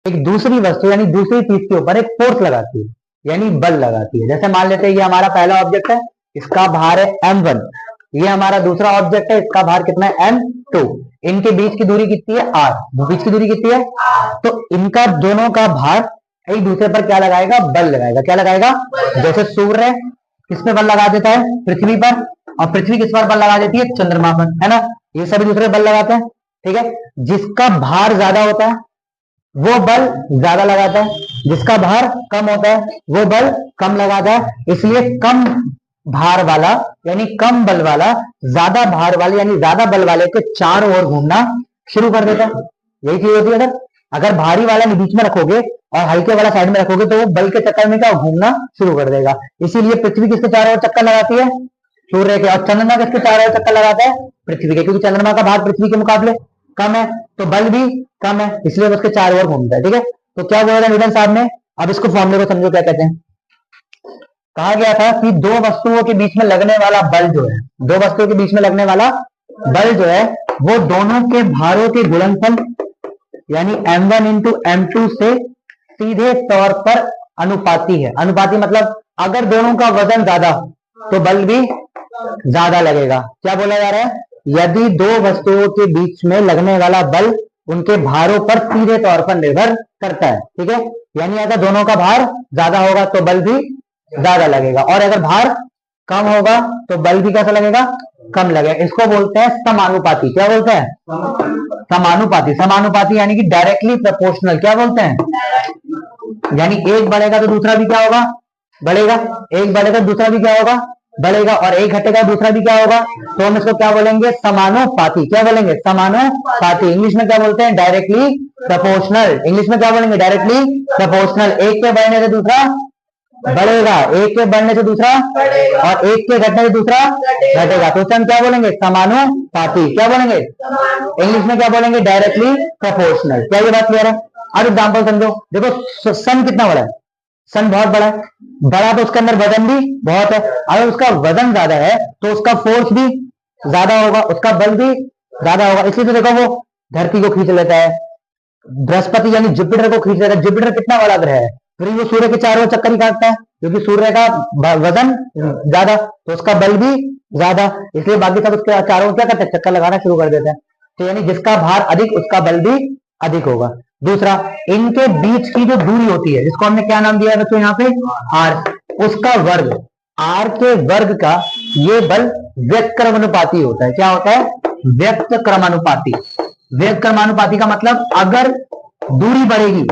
एक दूसरी वस्तु यानी दूसरी चीज के ऊपर एक फोर्स लगाती है यानी बल लगाती है। जैसे मान लेते हैं ये हमारा पहला ऑब्जेक्ट है, इसका भार है m1, ये हमारा दूसरा ऑब्जेक्ट है, इसका भार कितना है m2, इनके बीच की दूरी कितनी है r, बीच की दूरी कितनी है, तो इनका दोनों का भार एक दूसरे पर क्या लगाएगा, बल लगाएगा। क्या लगाएगा, जैसे सूर्य किस पे बल लगा देता है, पृथ्वी पर, और पृथ्वी किस पर बल लगा देती है, चंद्रमा पर, है ना, ये सभी दूसरे बल लगाते हैं। ठीक है, जिसका भार ज्यादा होता है वो बल ज्यादा लगाता है, जिसका भार कम होता है वो बल कम लगाता है। इसलिए कम भार वाला यानी कम बल वाला ज्यादा भार वाले यानी ज्यादा बल वाले के चारों ओर घूमना शुरू कर देता है। यही चीज होती है। अगर भारी वाला बीच में रखोगे और हल्के वाला साइड में रखोगे तो वो बल के चक्कर में क्या घूमना शुरू कर देगा। इसीलिए पृथ्वी किसके चारों ओर चक्कर लगाती है, सूर्य के, और चंद्रमा किसके चारों ओर चक्कर लगाता है, पृथ्वी के, क्योंकि चंद्रमा का भार पृथ्वी के मुकाबले कम है तो बल भी कम है, इसलिए उसके चारों ओर घूमता है। ठीक है, तो क्या बोला था न्यूटन साहब ने, अब इसको फॉर्मूले को समझो क्या कहते हैं। कहा गया था कि दो वस्तुओं के बीच में लगने वाला बल जो है, दो वस्तुओं के बीच में लगने वाला बल जो है वो दोनों के भारों के गुणनफल यानी m1 इंटू m2 से सीधे तौर पर अनुपाती है। अनुपाती मतलब अगर दोनों का वजन ज्यादा तो बल भी ज्यादा लगेगा। क्या बोला जा रहा है, यदि दो वस्तुओं के बीच में लगने वाला बल उनके भारों पर सीधे तौर पर निर्भर करता है। ठीक है, यानी अगर दोनों का भार ज्यादा होगा तो बल भी ज्यादा लगेगा, और अगर भार कम होगा तो बल भी कैसा लगेगा, कम लगेगा। इसको बोलते हैं समानुपाती। क्या बोलते हैं, समानुपाती। समानुपाती यानी कि डायरेक्टली प्रोपोर्शनल। क्या बोलते हैं, यानी एक बढ़ेगा तो दूसरा भी क्या होगा, बढ़ेगा, एक बढ़ेगा दूसरा भी क्या होगा, बढ़ेगा, और एक घटेगा दूसरा भी क्या होगा, तो हम इसको क्या बोलेंगे, समानुपाती। क्या बोलेंगे, समानुपाती। इंग्लिश में क्या बोलते हैं, डायरेक्टली प्रोपोर्शनल। इंग्लिश में क्या बोलेंगे, डायरेक्टली प्रोपोर्शनल। एक के बढ़ने से दूसरा बढ़ेगा, एक के बढ़ने से दूसरा, और एक के घटने से दूसरा घटेगा, तो हम क्या बोलेंगे, समानुपाती। क्या बोलेंगे, इंग्लिश में क्या बोलेंगे, डायरेक्टली प्रोपोर्शनल। क्या ये बात क्लियर है। अब एग्जाम्पल समझो, देखो सन कितना बड़ा है, सन बहुत बड़ा है, बड़ा तो उसके अंदर वजन भी बहुत है। अगर उसका वजन ज्यादा है तो उसका फोर्स भी ज्यादा होगा, उसका बल भी ज्यादा होगा। इसलिए तो देखो वो धरती को खींच लेता है, बृहस्पति यानी जुपिटर को खींच लेता है। जुपिटर कितना बड़ा ग्रह है, फिर वो सूर्य के चारों ओर चक्कर ही काटता है, क्योंकि सूर्य का वजन ज्यादा तो उसका बल भी ज्यादा, इसलिए बाकी सब उसके चारों ओर क्या करते हैं, चक्कर लगाना शुरू कर देते हैं। तो यानी जिसका भार अधिक उसका बल भी अधिक होगा। दूसरा, इनके बीच की जो दूरी होती है जिसको हमने क्या नाम दिया है बच्चों यहाँ पे, आर, उसका वर्ग, आर के वर्ग का ये बल व्यक्त क्रमानुपाती होता है। क्या होता है, व्यक्त क्रमानुपाती। व्यक्त क्रमानुपाती का मतलब अगर दूरी बढ़ेगी